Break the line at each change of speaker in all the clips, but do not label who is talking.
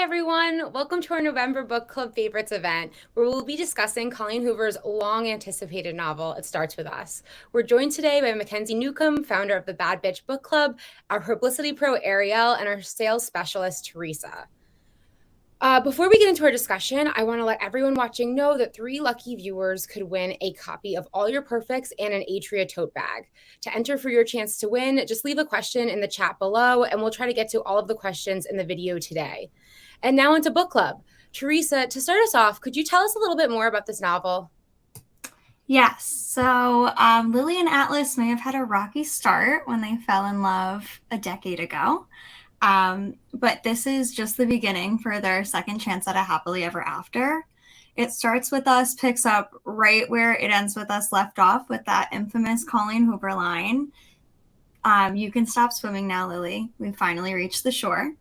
everyone. Welcome to our November Book Club Favorites event, where we'll be discussing Colleen Hoover's long-anticipated novel, It Starts With Us. We're joined today by Mackenzie Newcomb, founder of the Bad Bitch Book Club, our publicity pro, Ariel, and our sales specialist, Teresa. Before we get into our discussion, I want to let everyone watching know that 3 lucky viewers could win a copy of All Your Perfects and an Atria tote bag. To enter for your chance to win, just leave a question in the chat below, and we'll try to get to all of the questions in the video today. And now into book club. Teresa, to start us off, could you tell us a little bit more about this novel?
Yes. So Lily and Atlas may have had a rocky start when they fell in love a decade ago. But this is just the beginning for their second chance at a happily ever after. It Starts With Us picks up right where It Ends With Us left off with that infamous Colleen Hoover line. You can stop swimming now, Lily. We've finally reached the shore.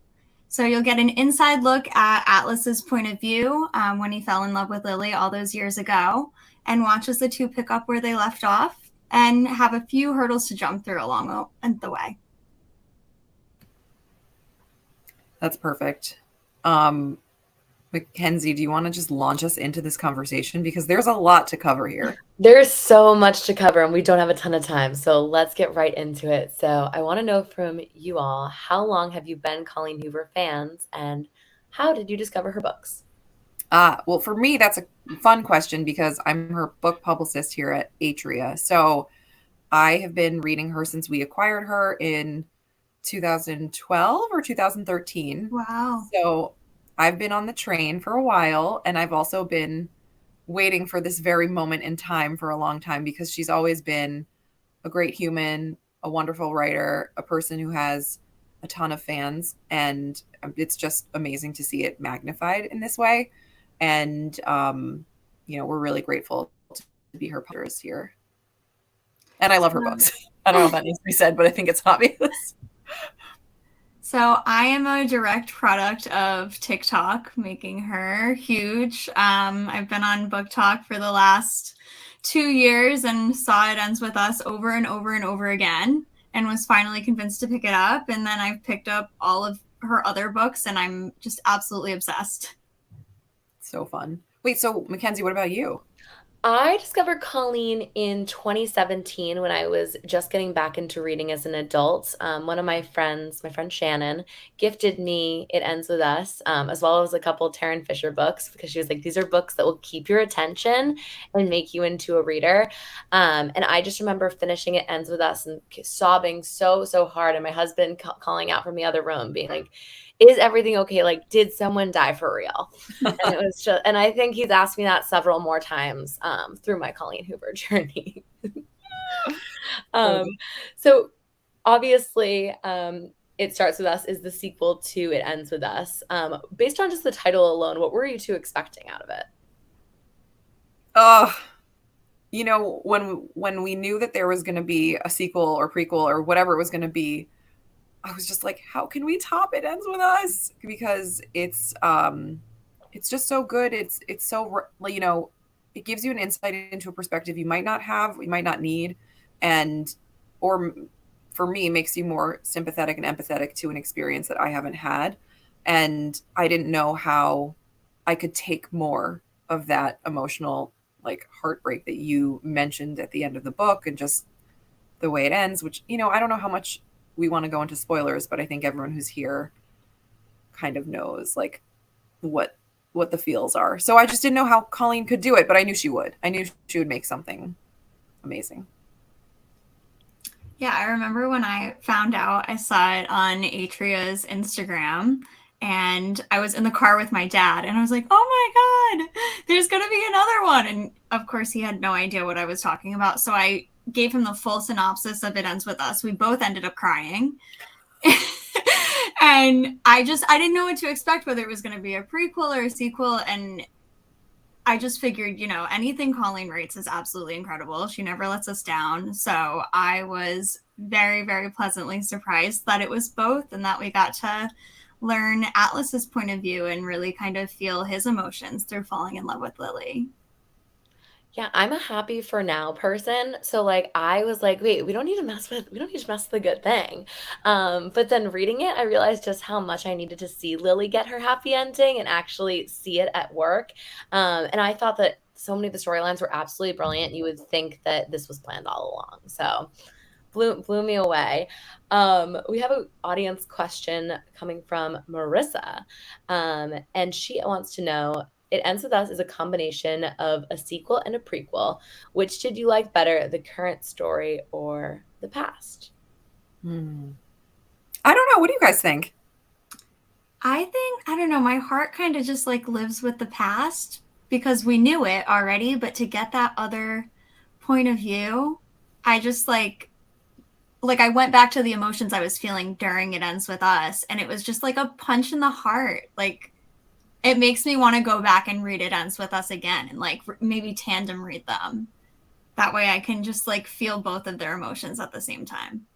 So you'll get an inside look at Atlas's point of view when he fell in love with Lily all those years ago, and watch as the two pick up where they left off and have a few hurdles to jump through along the way.
That's perfect. Mackenzie, do you want to just launch us into this conversation? Because there's a lot to cover here.
There's so much to cover, and we don't have a ton of time. So let's get right into it. So I want to know from you all, how long have you been Colleen Hoover fans, and how did you discover her books?
Well, for me, that's a fun question because I'm her book publicist here at Atria. So I have been reading her since we acquired her in 2012 or 2013.
Wow.
So I've been on the train for a while, and I've also been waiting for this very moment in time for a long time because she's always been a great human, a wonderful writer, a person who has a ton of fans, and it's just amazing to see it magnified in this way. And we're really grateful to be her publishers here. And I love her books. I don't know if that needs to be said, but I think it's obvious.
So I am a direct product of TikTok, making her huge. I've been on Book Talk for the last 2 years and saw It Ends With Us over and over and over again, and was finally convinced to pick it up. And then I've picked up all of her other books, and I'm just absolutely obsessed.
So fun. Wait, so Mackenzie, what about you?
I discovered Colleen in 2017 when I was just getting back into reading as an adult. One of my friends, my friend Shannon, gifted me It Ends With Us, as well as a couple Taryn Fisher books, because she was like, these are books that will keep your attention and make you into a reader. And I just remember finishing It Ends With Us and sobbing so hard, and my husband calling out from the other room, being like, is everything okay? Like, did someone die for real? And it was just, and I think he's asked me that several more times through my Colleen Hoover journey. So obviously, It Starts With Us is the sequel to It Ends With Us. Based on just the title alone, what were you two expecting out of it?
When we knew that there was going to be a sequel or prequel or whatever it was going to be, I was just like, how can we top It Ends With Us? Because it's just so good. It's so, it gives you an insight into a perspective you might not have, you might not need. Or for me, makes you more sympathetic and empathetic to an experience that I haven't had. And I didn't know how I could take more of that emotional, heartbreak that you mentioned at the end of the book and just the way it ends, which, I don't know how much we want to go into spoilers, but I think everyone who's here kind of knows what the feels are. So I just didn't know how Colleen could do it, but I knew she would. I knew she would make something amazing.
Yeah, I remember when I found out, I saw it on Atria's Instagram, and I was in the car with my dad, and I was like, oh my God, there's going to be another one. And of course, he had no idea what I was talking about. So I gave him the full synopsis of It Ends With Us. We both ended up crying. And I didn't know what to expect, whether it was going to be a prequel or a sequel. And I just figured, anything Colleen writes is absolutely incredible. She never lets us down. So I was very, very pleasantly surprised that it was both, and that we got to learn Atlas's point of view and really kind of feel his emotions through falling in love with Lily.
Yeah, I'm a happy for now person. So like I was like, wait, we don't need to mess with the good thing. But then reading it, I realized just how much I needed to see Lily get her happy ending and actually see it at work. And I thought that so many of the storylines were absolutely brilliant. You would think that this was planned all along. So blew me away. We have an audience question coming from Marissa, and she wants to know. It Ends With Us is a combination of a sequel and a prequel. Which did you like better, the current story or the past?
I don't know. What do you guys think?
I don't know, my heart kind of just like lives with the past because we knew it already, but to get that other point of view, I just like I went back to the emotions I was feeling during It Ends With Us, and it was just like a punch in the heart. Like it makes me want to go back and read It Ends With Us again and like maybe tandem read them. That way I can just like feel both of their emotions at the same time.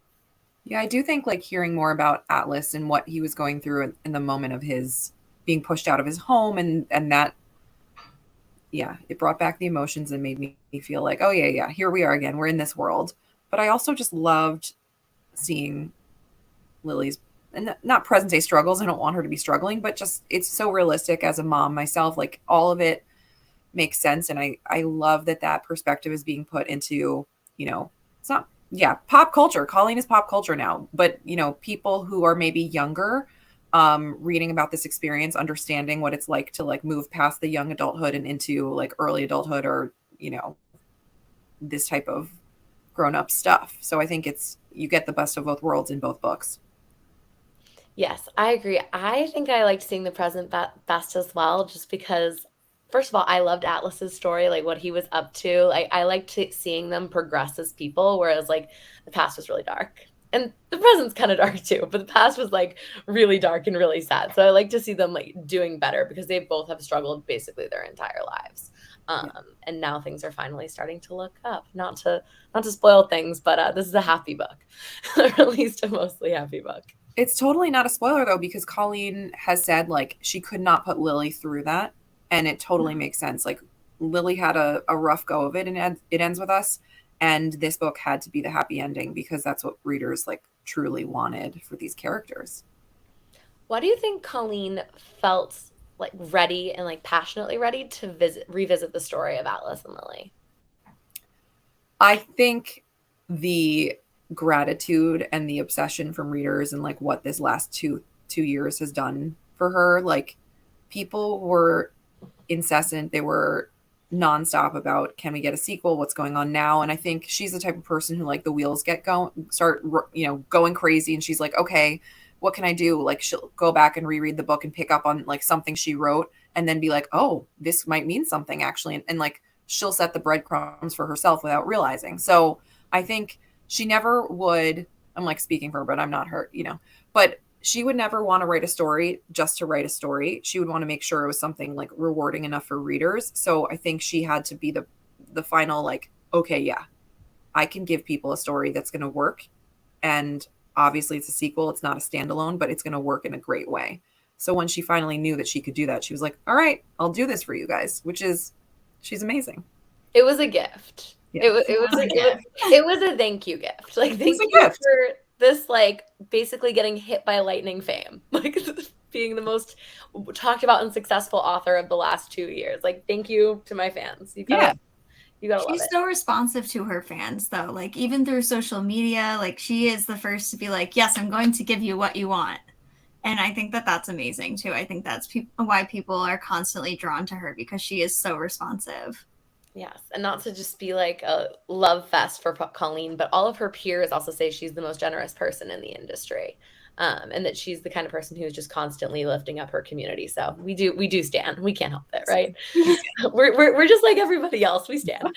Yeah, I do think like hearing more about Atlas and what he was going through in the moment of his being pushed out of his home and that, yeah, it brought back the emotions and made me feel like, oh yeah, here we are again. We're in this world. But I also just loved seeing Lily's, and not present day struggles. I don't want her to be struggling, but just it's so realistic as a mom myself. Like all of it makes sense, and I love that perspective is being put into, it's not, yeah, pop culture. Colleen is pop culture now, but people who are maybe younger, reading about this experience, understanding what it's like to like move past the young adulthood and into like early adulthood, or this type of grown up stuff. So I think you get the best of both worlds in both books.
Yes, I agree. I think I liked seeing the present best as well, just because, first of all, I loved Atlas's story, like what he was up to. Like I liked seeing them progress as people, whereas like the past was really dark. And the present's kind of dark too, but the past was like really dark and really sad. So I like to see them like doing better because they both have struggled basically their entire lives.
Yeah.
And now things are finally starting to look up. Not to spoil things, but this is a happy book, or at least a mostly happy book.
It's totally not a spoiler though, because Colleen has said like she could not put Lily through that. And it totally makes sense. Like Lily had a rough go of it, and It Ends With Us. And this book had to be the happy ending because that's what readers like truly wanted for these characters.
Why do you think Colleen felt like ready and like passionately ready to revisit the story of Atlas and Lily?
I think the gratitude and the obsession from readers and like what this last two years has done for her, like people were incessant. They were nonstop about, can we get a sequel? What's going on now? And I think she's the type of person who like the wheels start going crazy, and she's like, okay, what can I do? Like she'll go back and reread the book and pick up on like something she wrote, and then be like, oh, this might mean something actually, and like she'll set the breadcrumbs for herself without realizing. So I think she never would, I'm like speaking for her, but I'm not her, but she would never want to write a story just to write a story. She would want to make sure it was something like rewarding enough for readers. So I think she had to be the final, like, okay, yeah, I can give people a story that's going to work. And obviously it's a sequel. It's not a standalone, but it's going to work in a great way. So when she finally knew that she could do that, she was like, all right, I'll do this for you guys, she's amazing.
It was a gift.
Yeah.
It was a thank you gift. Like thank you
gift
for this, like basically getting hit by lightning fame, like being the most talked about and successful author of the last 2 years. Like thank you to my fans. You gotta love it.
She's so responsive to her fans though. Like even through social media, like she is the first to be like, yes, I'm going to give you what you want. And I think that that's amazing too. I think that's why people are constantly drawn to her, because she is so responsive.
Yes, and not to just be like a love fest for Colleen, but all of her peers also say she's the most generous person in the industry, and that she's the kind of person who's just constantly lifting up her community. So we do stand. We can't help it, right? we're just like everybody else. We stand.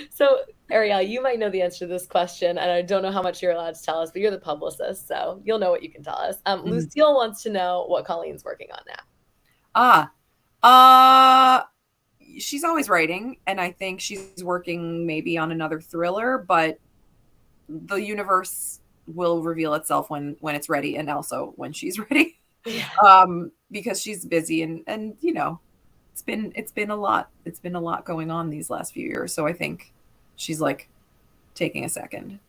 So Ariel, you might know the answer to this question, and I don't know how much you're allowed to tell us, but you're the publicist, so you'll know what you can tell us. Lucille wants to know what Colleen's working on now.
She's always writing, and I think she's working maybe on another thriller, but the universe will reveal itself when it's ready, and also when she's ready.
Yeah.
Because she's busy, and it's been a lot. It's been a lot going on these last few years. So I think she's like taking a second.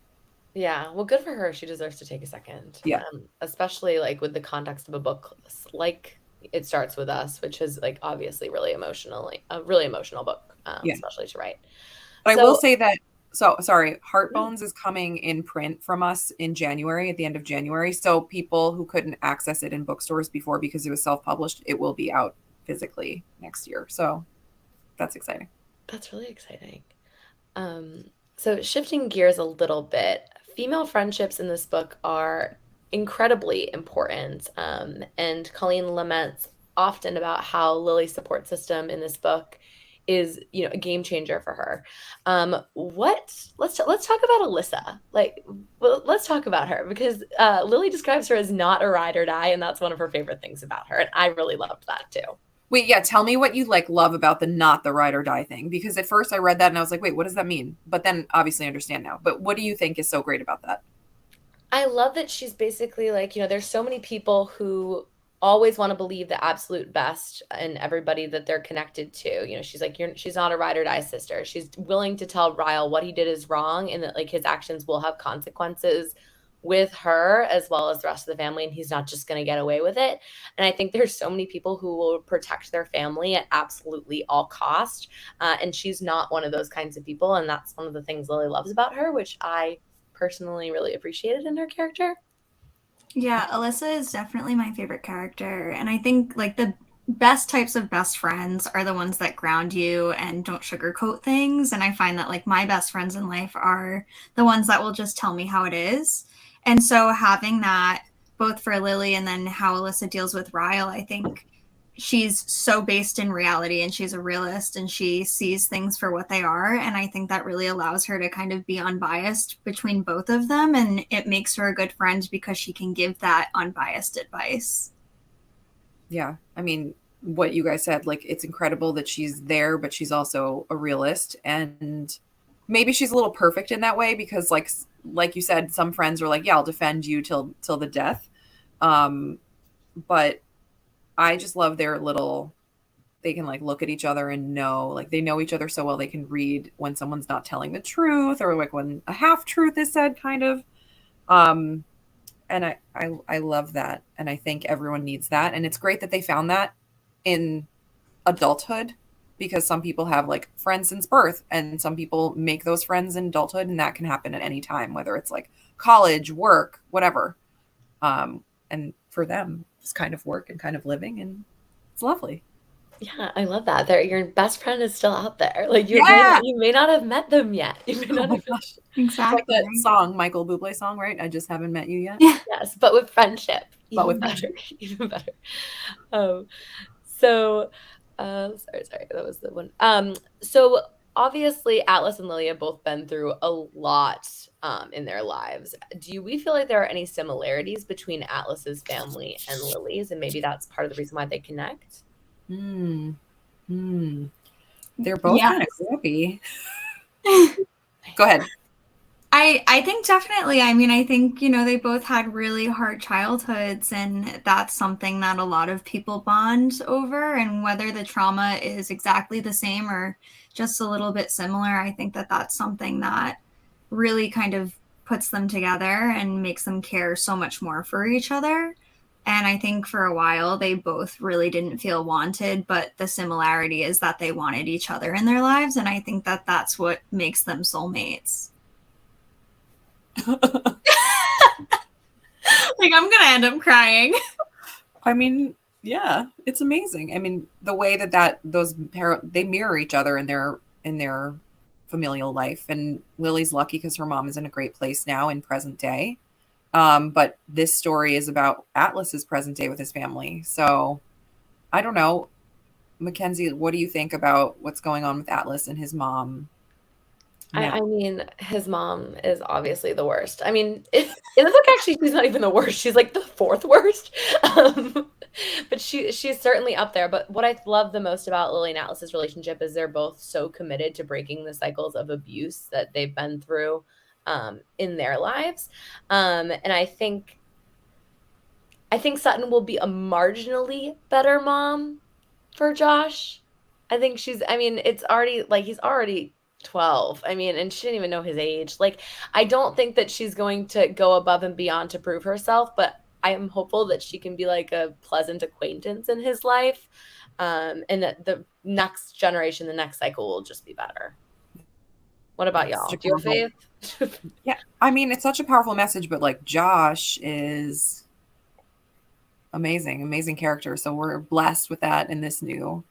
Yeah, well, good for her. She deserves to take a second.
Yeah.
Especially like with the context of a book like It Starts With Us, which is like obviously really emotionally a really emotional book,
Yeah.
especially to write.
But I
So-
will say that, so sorry, Heartbones is coming in print from us in January, at the end of January. So people who couldn't access it in bookstores before because it was self-published, it will be out physically next year. So that's exciting.
That's really exciting. So shifting gears a little bit, female friendships in this book are incredibly important. And Colleen laments often about how Lily's support system in this book is, a game changer for her. Let's talk about Alyssa. Let's talk about her because Lily describes her as not a ride or die, and that's one of her favorite things about her. And I really loved that too.
Wait, yeah, tell me what you like love about the not the ride or die thing, because at first I read that and I was like, wait, what does that mean? But then obviously I understand now. But what do you think is so great about that?
I love that she's basically like, there's so many people who always want to believe the absolute best in everybody that they're connected to. She's like, she's not a ride or die sister. She's willing to tell Ryle what he did is wrong and that like his actions will have consequences with her as well as the rest of the family, and he's not just going to get away with it. And I think there's so many people who will protect their family at absolutely all cost, and she's not one of those kinds of people, and that's one of the things Lily loves about her, which I personally really appreciated in her character.
Yeah, Alyssa is definitely my favorite character, and I think like the best types of best friends are the ones that ground you and don't sugarcoat things. And I find that like my best friends in life are the ones that will just tell me how it is. And so having that both for Lily and then how Alyssa deals with Ryle, I think she's so based in reality and she's a realist and she sees things for what they are. And I think that really allows her to kind of be unbiased between both of them. And it makes her a good friend because she can give that unbiased advice.
Yeah. I mean, what you guys said, like, it's incredible that she's there, but she's also a realist. And maybe she's a little perfect in that way because like you said, some friends are like, yeah, I'll defend you till the death. But I just love their little, they can like look at each other and know, like they know each other so well, they can read when someone's not telling the truth or like when a half truth is said kind of. And I love that. And I think everyone needs that. And it's great that they found that in adulthood, because some people have like friends since birth and some people make those friends in adulthood, and that can happen at any time, whether it's like college, work, whatever. And for them, it's kind of work and kind of living, and it's lovely.
Yeah, I love that. Your best friend is still out there. Like you may not have met them yet. You may not have.
Exactly.
Like that song, Michael Bublé song, right? I just haven't met you yet.
Yeah.
Yes, but with friendship.
But with
better. Even better. Sorry, that was the one. So obviously Atlas and Lily have both been through a lot in their lives. Do we feel like there are any similarities between Atlas's family and Lily's, and maybe that's part of the reason why they connect?
They're both kind of creepy. Go ahead.
I think definitely. I mean, I think, they both had really hard childhoods, and that's something that a lot of people bond over. And whether the trauma is exactly the same or just a little bit similar, I think that that's something that really kind of puts them together and makes them care so much more for each other. And I think for a while they both really didn't feel wanted, but the similarity is that they wanted each other in their lives. And I think that that's what makes them soulmates. Like, I'm gonna end up crying.
I mean, yeah, it's amazing. I mean, the way that they mirror each other in their familial life. And Lily's lucky because her mom is in a great place now in present day. But this story is about Atlas's present day with his family. So I don't know, Mackenzie, what do you think about what's going on with Atlas and his mom?
I mean, his mom is obviously the worst. I mean, in the book, actually, she's not even the worst. She's like the fourth worst. But she's certainly up there. But what I love the most about Lily and Atlas's relationship is they're both so committed to breaking the cycles of abuse that they've been through in their lives. And I think Sutton will be a marginally better mom for Josh. I think I mean, it's already like he's already 12. I mean, and she didn't even know his age. Like, I don't think that she's going to go above and beyond to prove herself, but I am hopeful that she can be like a pleasant acquaintance in his life. And that the next generation, the next cycle will just be better. What about y'all? Do you have faith?
Yeah, I mean, it's such a powerful message, but like Josh is amazing character. So we're blessed with that in this new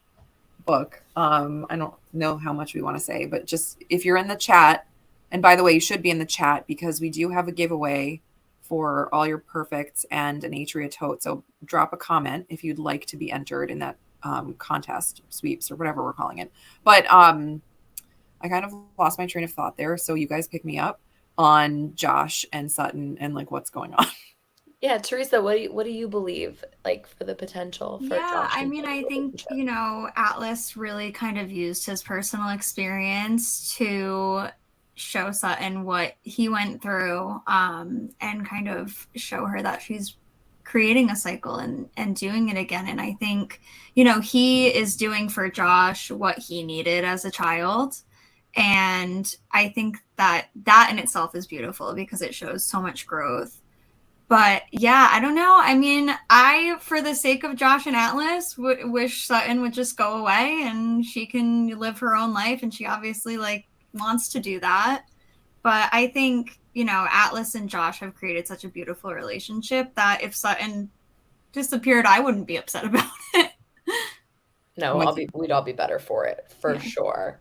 book. I don't know how much we want to say, but just if you're in the chat, and by the way, you should be in the chat because we do have a giveaway for all your perfects and an Atria tote. So drop a comment if you'd like to be entered in that contest, sweeps, or whatever we're calling it. But I kind of lost my train of thought there. So you guys pick me up on Josh and Sutton and like what's going on.
Yeah, Teresa, what do you believe like for the potential for Josh?
I mean, I think, Atlas really kind of used his personal experience to show Sutton what he went through, and kind of show her that she's creating a cycle and doing it again. And I think, he is doing for Josh what he needed as a child. And I think that in itself is beautiful because it shows so much growth. But yeah, I don't know. I mean, for the sake of Josh and Atlas, would wish Sutton would just go away and she can live her own life. And she obviously wants to do that. But I think, Atlas and Josh have created such a beautiful relationship that if Sutton disappeared, I wouldn't be upset about it.
No, we'd all be better for it, for sure.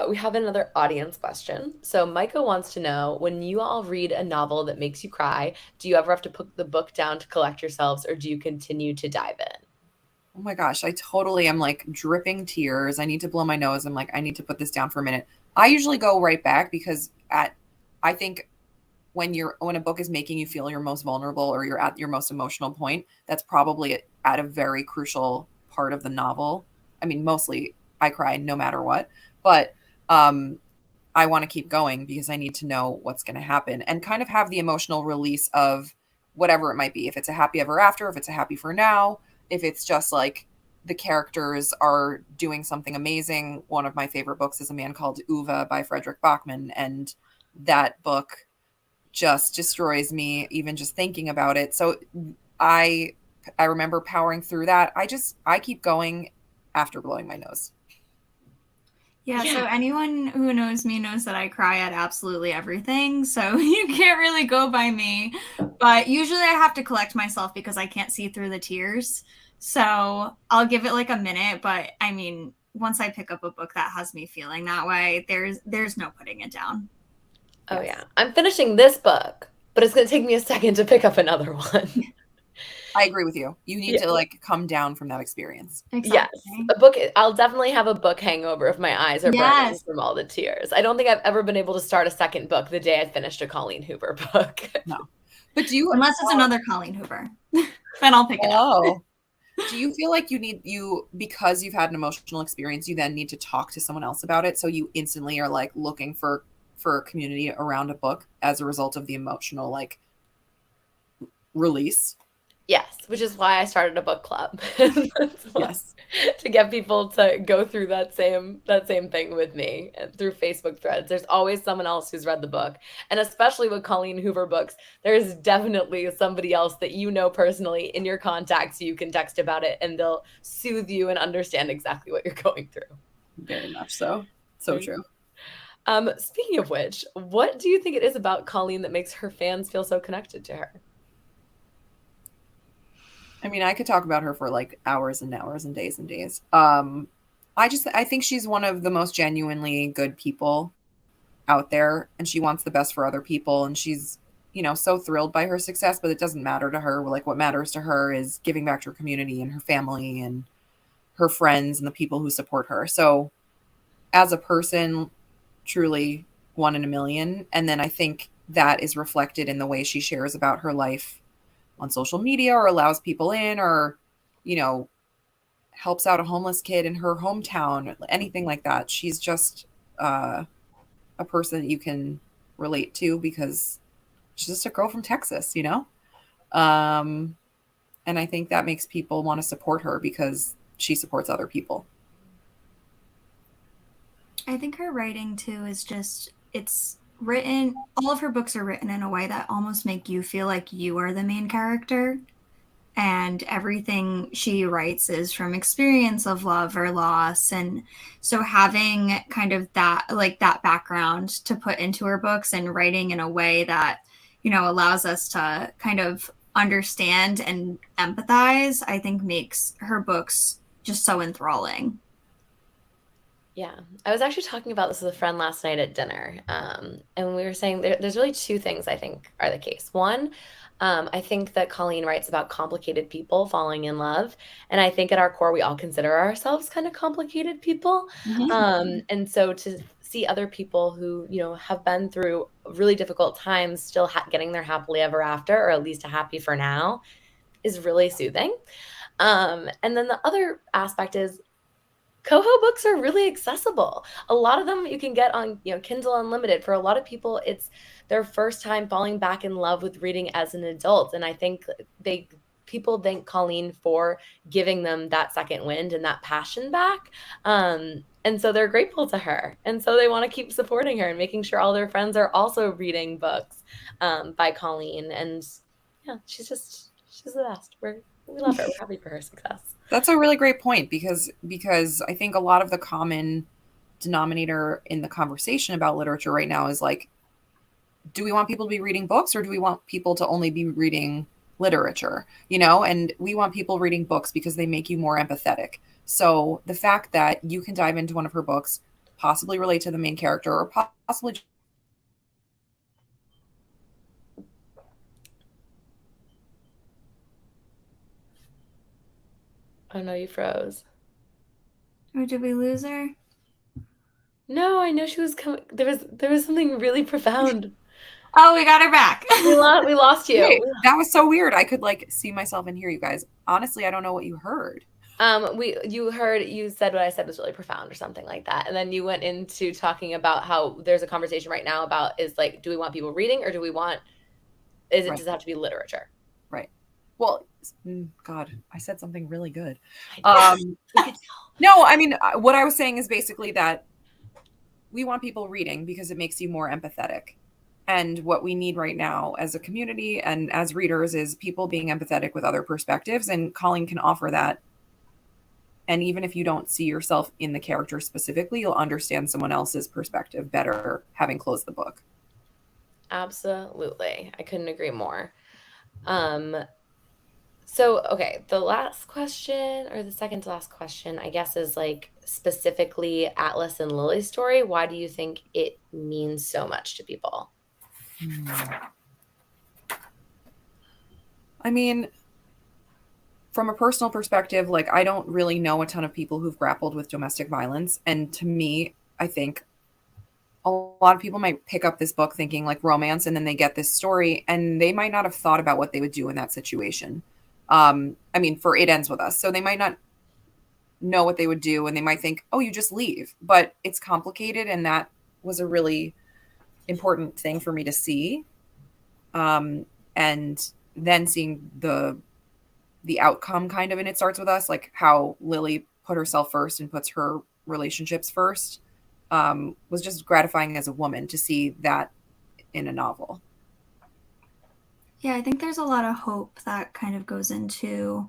We have another audience question. So Micah wants to know, when you all read a novel that makes you cry, do you ever have to put the book down to collect yourselves, or do you continue to dive in?
Oh my gosh, I totally am like dripping tears. I need to blow my nose. I'm like, I need to put this down for a minute. I usually go right back because I think when a book is making you feel your most vulnerable or you're at your most emotional point, that's probably at a very crucial part of the novel. I mean, mostly I cry no matter what, but I want to keep going because I need to know what's going to happen and kind of have the emotional release of whatever it might be. If it's a happy ever after, if it's a happy for now, if it's just like the characters are doing something amazing. One of my favorite books is A Man Called Uwe by Frederick Bachman. And that book just destroys me, even just thinking about it. So I remember powering through that. I keep going after blowing my nose.
Yeah, so anyone who knows me knows that I cry at absolutely everything. So you can't really go by me. But usually I have to collect myself because I can't see through the tears. So I'll give it like a minute. But I mean, once I pick up a book that has me feeling that way, there's no putting it down.
Oh, yeah. I'm finishing this book, but it's going to take me a second to pick up another one.
I agree with you. You need to come down from that experience.
Exactly.
Yes. I'll definitely have a book hangover if my eyes are burning from all the tears. I don't think I've ever been able to start a second book the day I finished a Colleen Hoover book.
No. But
unless it's another Colleen Hoover, then I'll pick it up.
Do you feel like because you've had an emotional experience, you then need to talk to someone else about it? So you instantly are like looking for a community around a book as a result of the emotional release?
Yes, which is why I started a book club.
Yes.
To get people to go through that same thing with me through Facebook threads. There's always someone else who's read the book. And especially with Colleen Hoover books, there's definitely somebody else that you know personally in your contacts you can text about it and they'll soothe you and understand exactly what you're going through.
Very much so. So true.
Speaking of which, what do you think it is about Colleen that makes her fans feel so connected to her?
I mean, I could talk about her for like hours and hours and days and days. I think she's one of the most genuinely good people out there, and she wants the best for other people. And she's, so thrilled by her success, but it doesn't matter to her. Like, what matters to her is giving back to her community and her family and her friends and the people who support her. So as a person, truly one in a million. And then I think that is reflected in the way she shares about her life on social media or allows people in or, helps out a homeless kid in her hometown, anything like that. She's just a person that you can relate to because she's just a girl from Texas, and I think that makes people want to support her because she supports other people.
I think her writing too is just, it's written, all of her books are written in a way that almost make you feel like you are the main character. And everything she writes is from experience of love or loss. And so having kind of that, like that background to put into her books and writing in a way that, allows us to kind of understand and empathize, I think makes her books just so enthralling.
Yeah, I was actually talking about this with a friend last night at dinner, and we were saying there's really two things I think are the case. One, I think that Colleen writes about complicated people falling in love, and I think at our core we all consider ourselves kind of complicated people. And so to see other people who have been through really difficult times still getting their happily ever after, or at least a happy for now, is really soothing. And then the other aspect is Coho books are really accessible. A lot of them you can get on, Kindle Unlimited. For a lot of people, it's their first time falling back in love with reading as an adult. And I think people thank Colleen for giving them that second wind and that passion back. And so they're grateful to her. And so they want to keep supporting her and making sure all their friends are also reading books by Colleen. And yeah, she's the best. We love her. We're happy for her success.
That's a really great point because I think a lot of the common denominator in the conversation about literature right now is like, do we want people to be reading books or do we want people to only be reading literature? And we want people reading books because they make you more empathetic. So the fact that you can dive into one of her books, possibly relate to the main character or possibly
Oh no, you froze.
Or did we lose her?
No, I know she was coming. There was something really profound.
Oh, we got her back.
We lost you.
Wait, that was so weird. I could see myself and hear you guys. Honestly, I don't know what you heard.
You said what I said was really profound or something like that. And then you went into talking about how there's a conversation right now about do we want people reading or does it have to be literature?
Right. Well, God, I said something really good.
No,
I mean, what I was saying is basically that we want people reading because it makes you more empathetic. And what we need right now as a community and as readers is people being empathetic with other perspectives. And Colleen can offer that. And even if you don't see yourself in the character specifically, you'll understand someone else's perspective better having closed the book.
Absolutely. I couldn't agree more. So, okay, the last question or the second to last question, I guess, is specifically Atlas and Lily's story. Why do you think it means so much to people?
I mean, from a personal perspective, I don't really know a ton of people who've grappled with domestic violence. And to me, I think a lot of people might pick up this book thinking romance, and then they get this story and they might not have thought about what they would do in that situation. I mean, for It Ends With Us. So they might not know what they would do and they might think, oh, you just leave. But it's complicated. And that was a really important thing for me to see. And then seeing the outcome kind of in It Starts With Us, how Lily put herself first and puts her relationships first, was just gratifying as a woman to see that in a novel.
Yeah, I think there's a lot of hope that kind of goes into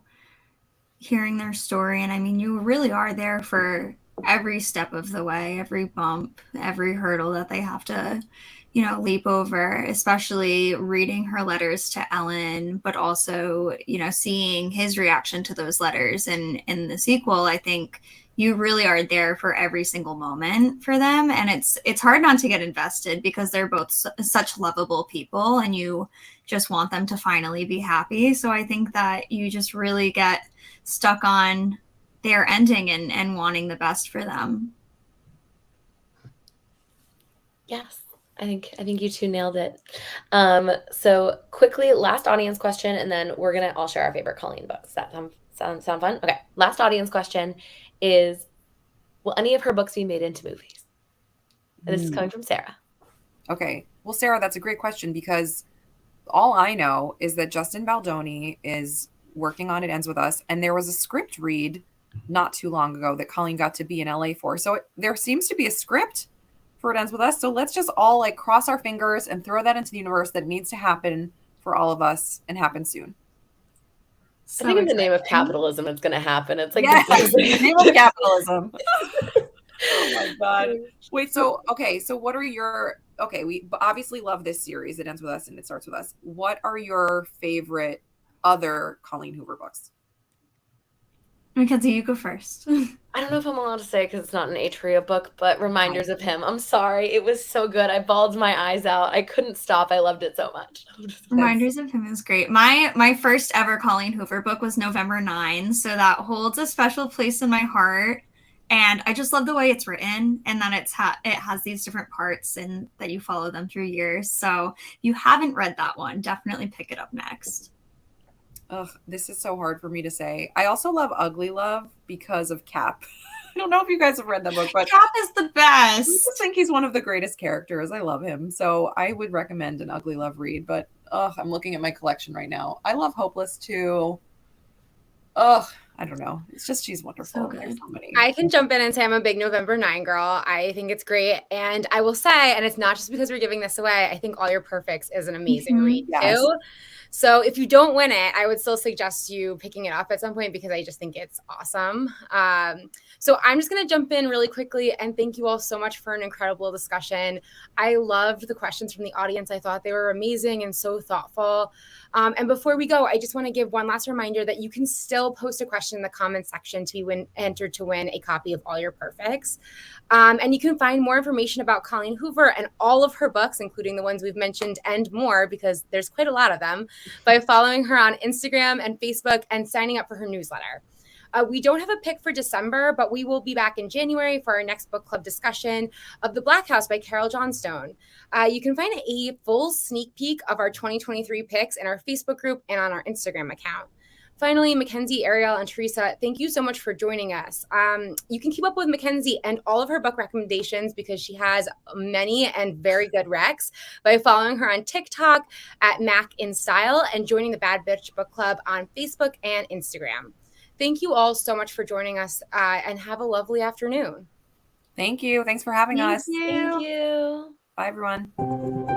hearing their story. And I mean, you really are there for every step of the way, every bump, every hurdle that they have to, leap over, especially reading her letters to Ellen, but also, seeing his reaction to those letters. And in the sequel, I think you really are there for every single moment for them. And it's hard not to get invested because they're both such lovable people and you just want them to finally be happy. So I think that you just really get stuck on their ending and wanting the best for them.
Yes, I think you two nailed it. So quickly, last audience question, and then we're gonna all share our favorite Colleen books. That sound fun? Okay. Last audience question is: will any of her books be made into movies? And this is coming from Sarah.
Okay. Well, Sarah, that's a great question because all I know is that Justin Baldoni is working on It Ends With Us, and there was a script read not too long ago that Colleen got to be in LA for. So there seems to be a script for It Ends With Us. So let's just all like cross our fingers and throw that into the universe that needs to happen for all of us and happen soon.
So
I think in the name of
exciting.
capitalism, it's going to happen. It's like
Yes, in the name of capitalism. Oh my God. Wait, so what are your, we obviously love this series. It Ends With Us and It Starts With Us. What are your favorite other Colleen Hoover books?
Mackenzie, you go first.
I don't know if I'm allowed to say because it's not an Atria book, but Reminders of Him. I'm sorry. It was so good. I bawled my eyes out. I couldn't stop. I loved it so much.
Reminders of Him is great. My first ever Colleen Hoover book was November 9, so that holds a special place in my heart. And I just love the way it's written, and then it has these different parts and that you follow them through years. So if you haven't read that one, definitely pick it up next.
Ugh, this is so hard for me to say. I also love Ugly Love because of Cap. I don't know if you guys have read that book, but
Cap is the
I
best.
just think he's one of the greatest characters. I love him. So I would recommend an Ugly Love read, but I'm looking at my collection right now. I love Hopeless too. I don't know. It's just, she's wonderful.
So good.
There's so many.
I can jump in and say I'm a big November 9 girl. I think it's great. And I will say, and it's not just because we're giving this away, I think All Your Perfects is an amazing read
Yes.
too. So if you don't win it, I would still suggest you picking it up at some point because I just think it's awesome. So I'm just going to jump in really quickly and thank you all so much for an incredible discussion. I loved the questions from the audience. I thought they were amazing and so thoughtful. And before we go, I just want to give one last reminder that you can still post a question in the comments section to enter to win a copy of All Your Perfects. And you can find more information about Colleen Hoover and all of her books, including the ones we've mentioned and more, because there's quite a lot of them, by following her on Instagram and Facebook and signing up for her newsletter. We don't have a pick for December, but we will be back in January for our next book club discussion of The Black House by Carol Johnstone. You can find a full sneak peek of our 2023 picks in our Facebook group and on our Instagram account. Finally, Mackenzie, Ariel, and Teresa, thank you so much for joining us. You can keep up with Mackenzie and all of her book recommendations because she has many and very good recs by following her on TikTok at Mac in Style and joining the Bad Bitch Book Club on Facebook and Instagram. Thank you all so much for joining us and have a lovely afternoon.
Thank you. Thanks for having us.
Thank you.
Thank you.
Bye, everyone.